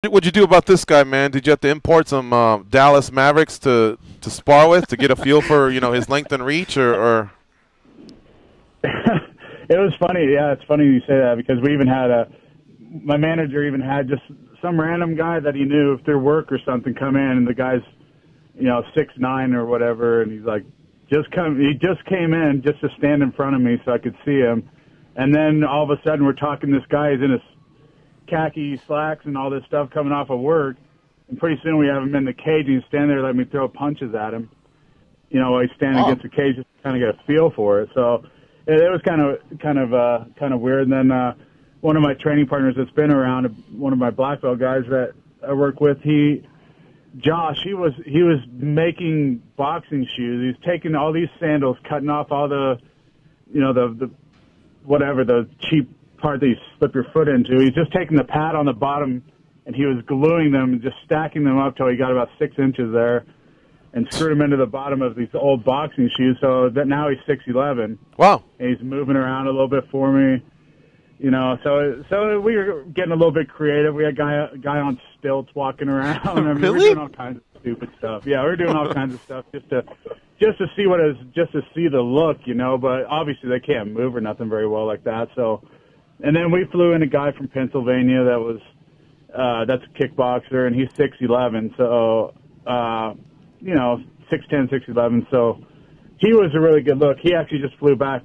What'd you do about this guy, man? Did you have to import some Dallas Mavericks to spar with to get a feel for his length and reach, or? It was funny. Yeah, it's funny you say that because we even had my manager even had just some random guy that he knew through work or something come in, and the guy's 6'9" or whatever, and he's like, he just came in just to stand in front of me so I could see him, and then all of a sudden we're talking. This guy is in his khaki slacks and all this stuff coming off of work, and pretty soon we have him in the cage and he's standing there letting me throw punches at him. While he's standing against the cage, just to kind of get a feel for it. So it was kind of weird. And then one of my training partners that's been around, one of my black belt guys that I work with, Josh, he was making boxing shoes. He's taking all these sandals, cutting off all the the cheap part that you slip your foot into. He's just taking the pad on the bottom and he was gluing them and just stacking them up till he got about 6 inches there and screwed them into the bottom of these old boxing shoes. So that now he's 6'11". Wow. And he's moving around a little bit for me. So we were getting a little bit creative. We had a guy on stilts walking around. I mean, Really? we were doing all kinds of stupid stuff. Yeah, we were doing all kinds of stuff just to see the look, but obviously they can't move or nothing very well like that. So, and then we flew in a guy from Pennsylvania that's a kickboxer, and he's 6'11", so 6'10", 6'11", so he was a really good look. He actually just flew back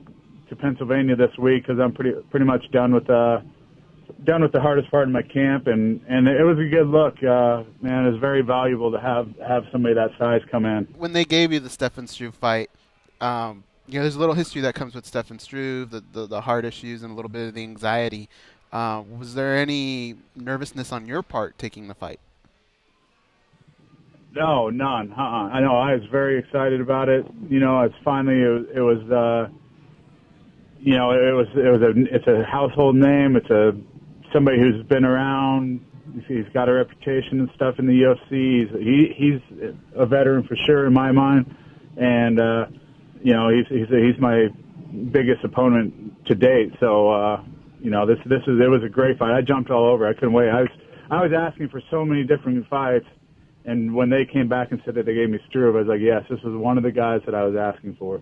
to Pennsylvania this week because I'm pretty much done with the hardest part of my camp, and it was a good look. Man, it's very valuable to have somebody that size come in. When they gave you the Stefan Struve fight, there's a little history that comes with Stefan Struve, the heart issues and a little bit of the anxiety. Was there any nervousness on your part taking the fight? No, none. I know I was very excited about it. It's a household name. It's somebody who's been around. He's got a reputation and stuff in the UFC. He's a veteran for sure in my mind, and he's my biggest opponent to date. So it was a great fight. I jumped all over. I couldn't wait. I was asking for so many different fights, and when they came back and said that they gave me Struve, I was like, yes, this was one of the guys that I was asking for.